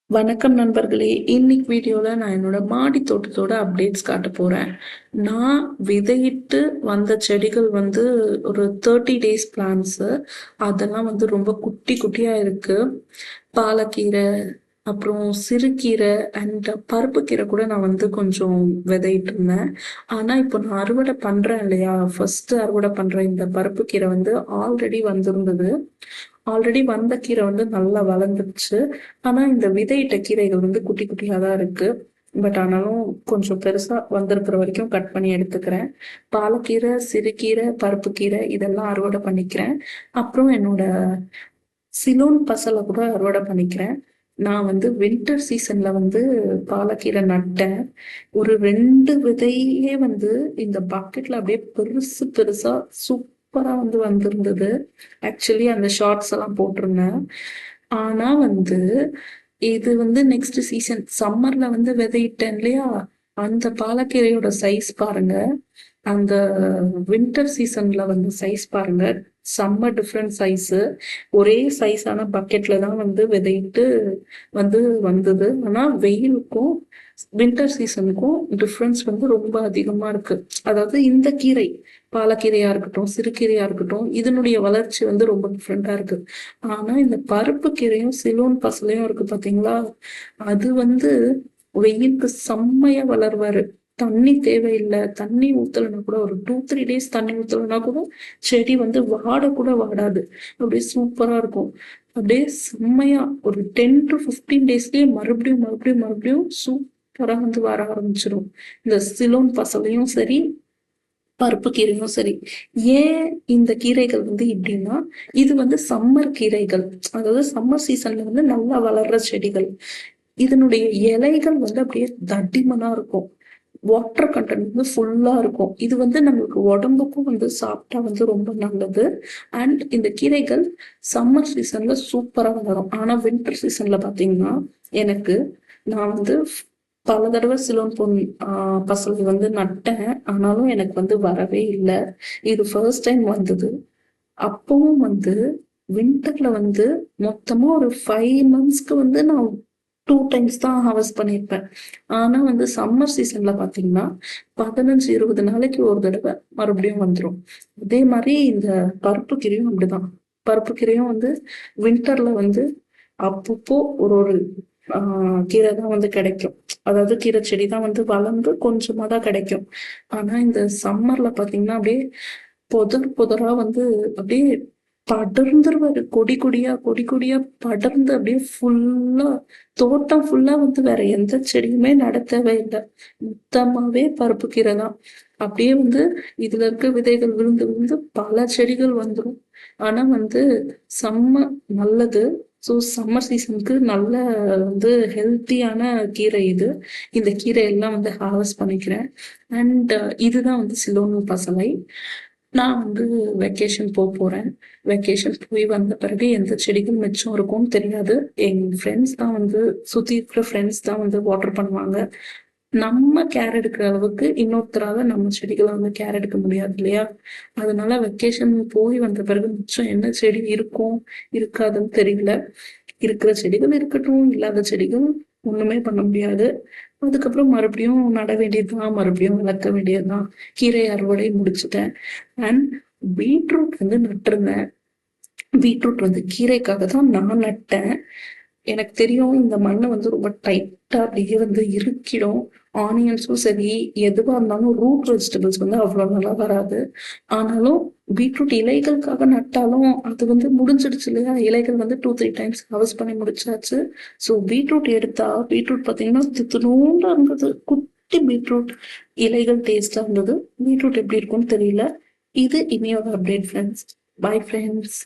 வணக்கம் நண்பர்களே. இன்னைக்கு வீடியோல நான் என்னோட மாடி தோட்டத்தோட அப்டேட்ஸ் காட்ட போறேன். நான் விதையிட்டு வந்த செடிகள் வந்து ஒரு 30 டேஸ் பிளான்ஸ். அதெல்லாம் வந்து ரொம்ப குட்டி குட்டியா இருக்கு. பாலக்கீரை, அப்புறம் சிறுகீரை அண்ட் பருப்பு கீரை கூட நான் வந்து கொஞ்சம் விதையிட்டு இருந்தேன். ஆனா இப்போ நான் அறுவடை பண்றேன் இல்லையா, ஃபர்ஸ்ட் அறுவடை பண்ற இந்த பருப்பு கீரை வந்து ஆல்ரெடி வந்திருந்தது. ஆல்ரெடி வந்த கீரை வந்து நல்லா வளர்ந்துருச்சு. ஆனா இந்த விதையிட்ட கீரைகள் வந்து குட்டி குட்டியா தான் இருக்கு. பட் ஆனாலும் கொஞ்சம் பெருசா வந்திருக்கிற வரைக்கும் கட் பண்ணி எடுத்துக்கிறேன். பாலக்கீரை, சிறுகீரை, பருப்பு கீரை இதெல்லாம் அறுவடை பண்ணிக்கிறேன். அப்புறம் என்னோட சிலோன் பசலை கூட அறுவடை பண்ணிக்கிறேன். நான் வந்து வின்டர் சீசன்ல வந்து பாலக்கீரை நட்டேன். ஒரு 2 விதையே வந்து இந்த பக்கெட்ல அப்படியே பெருசு பெருசா சூப்பரா வந்து வந்திருந்தது. ஆக்சுவலி அந்த ஷார்ட்ஸ் எல்லாம் போட்டிருந்தேன். ஆனா வந்து இது வந்து நெக்ஸ்ட் சீசன் சம்மர்ல வந்து விதையிட்டேன் இல்லையா, அந்த பாலக்கீரையோட சைஸ் பாருங்க. அந்த வின்டர் சீசன்ல வந்து சைஸ் பாருங்க. செம்ம டிஃப்ரெண்ட் சைஸு. ஒரே சைஸான பக்கெட்ல தான் வந்து விதையிட்டு வந்து வந்தது. ஆனா வெயிலுக்கும் வின்டர் சீசனுக்கும் டிஃப்ரென்ஸ் வந்து ரொம்ப அதிகமா இருக்கு. அதாவது இந்த கீரை, பாலக்கீரையா இருக்கட்டும், சிறுகீரையா இருக்கட்டும், இதனுடைய வளர்ச்சி வந்து ரொம்ப டிஃப்ரெண்டா இருக்கு. ஆனா இந்த பருப்பு கீரையும் சிலோன் பசலையும் இருக்கு பாத்தீங்களா, அது வந்து வெயிலுக்கு செம்மையா வளருவாரு. தண்ணி தேவையில்லை, தண்ணி ஊத்தலைன்னா கூட ஒரு 2-3 டேஸ் தண்ணி ஊத்தலைன்னா கூட செடி வந்து வாட கூட வாடாது. அப்படியே சூப்பரா இருக்கும். அப்படியே செம்மையா ஒரு 10 to 15 டேஸ்லயே மறுபடியும் மறுபடியும் மறுபடியும் சூப்பரா வந்து வர ஆரம்பிச்சிடும். இந்த சிலோன் பசலையும் சரி, பருப்பு கீரையும் சரி. ஏன் இந்த கீரைகள் வந்து இப்படின்னா, இது வந்து சம்மர் கீரைகள். அதாவது சம்மர் சீசன்ல வந்து நல்லா வளர்ற செடிகள். இதனுடைய இலைகள் வந்து அப்படியே தடிமனா இருக்கும். வாட்டர் கண்டென்ட் வந்து ஃபுல்லா இருக்கும். இது வந்து நம்மளுக்கு உடம்புக்கும் வந்து சாப்பிட்டா வந்து ரொம்ப நல்லது. அண்ட் இந்த கீரைகள் சம்மர் சீசன்ல சூப்பரா வளரும். ஆனா வின்டர் சீசன்ல பாத்தீங்கன்னா எனக்கு, நான் வந்து பல தடவை சிலோன் பசல் வந்து நட்டேன். ஆனாலும் எனக்கு வந்து வரவே இல்லை. இது ஃபர்ஸ்ட் டைம் வந்தது. அப்பவும் வந்து வின்டர்ல வந்து மொத்தமா ஒரு 5 மந்த்ஸ்க்கு வந்து நான் 2 டைம்ஸ் தான் ஹார்வெஸ்ட் பண்ணியிருப்பேன். ஆனா வந்து சம்மர் சீசன்ல பாத்தீங்கன்னா 15-20 நாளைக்கு ஒரு தடவை மறுபடியும் வந்துடும். அதே மாதிரி இந்த பருப்பு கீரையும் அப்படிதான். பருப்பு கீரையும் வந்து வின்டர்ல வந்து அப்பப்போ ஒரு ஒரு கீரை தான் வந்து கிடைக்கும். அதாவது கீரை செடி தான் வந்து வளர்ந்து கொஞ்சமா தான் கிடைக்கும். ஆனா இந்த சம்மர்ல பாத்தீங்கன்னா அப்படியே புதர் புதரா வந்து அப்படியே படர்ந்துருவாரு. கொடி கொடியா கொடி கொடியா படர்ந்து அப்படியே ஃபுல்லா, தோட்டம் ஃபுல்லா வந்து வேற எந்த செடியுமே நட தேவையில்லை. மொத்தமாவே பருப்பு கீரை தான். அப்படியே வந்து இதுல இருக்க விதைகள் விழுந்து விழுந்து பல செடிகள் வந்துடும். ஆனா வந்து செம்ம நல்லது. ஸோ சம்மர் சீசனுக்கு நல்ல வந்து ஹெல்த்தியான கீரை இது. இந்த கீரை எல்லாம் வந்து ஹார்வெஸ்ட் பண்ணிக்கிறேன். அண்ட் இதுதான் வந்து சிலோனு பசலை. நான் வந்து வெக்கேஷன் போறேன். வெக்கேஷன் போய் வந்த பிறகு எந்த செடிகள் மிச்சம் இருக்கும்னு தெரியாது. எங்க ஃப்ரெண்ட்ஸ் தான் வந்து, சுத்தி இருக்கிற ஃப்ரெண்ட்ஸ் தான் வந்து வாட்டர் பண்ணுவாங்க. நம்ம கேர் எடுக்கிற அளவுக்கு இன்னொருத்தரால நம்ம செடிகளை வந்து கேர் எடுக்க முடியாது இல்லையா. அதனால வெக்கேஷன் போய் வந்த பிறகு மிச்சம் என்ன செடி இருக்கும் இருக்காதுன்னு தெரியல. இருக்கிற செடிகள் இருக்கட்டும், இல்லாத செடிகள் ஒண்ணுமே பண்ண முடியாது. அதுக்கப்புறம் மறுபடியும் நட வேண்டியதுதான், மறுபடியும் வளர்க்க வேண்டியதுதான். கீரை அறுவடை முடிச்சுட்டேன். அண்ட் பீட்ரூட் வந்து நட்டிருந்தேன். பீட்ரூட் வந்து கீரைக்காக தான் நான் நட்டேன். எனக்கு தெரியும் இந்த மண்ணை வந்து ரொம்ப டைட்டா அப்படியே வந்து இறுக்கிடும். ஆனியன்ஸும் சரி, எதுவா இருந்தாலும் ரூட் வெஜிடபிள்ஸ் வந்து அவ்வளவு நல்லா வராது. ஆனாலும் பீட்ரூட் இலைகளுக்காக நட்டாலும் அது வந்து முடிஞ்சிடுச்சு இல்லையா. இலைகள் வந்து 2-3 டைம்ஸ் ஹார்வெஸ்ட் பண்ணி முடிச்சாச்சு. ஸோ பீட்ரூட் எடுத்தா, பீட்ரூட் பார்த்தீங்கன்னா தித்துனூண்டா இருந்தது. குட்டி பீட்ரூட், இலைகள் டேஸ்டா இருந்தது. பீட்ரூட் எப்படி இருக்கும்னு தெரியல. இது இனியோட அப்டேட் ஃப்ரெண்ட்ஸ். Bye friends.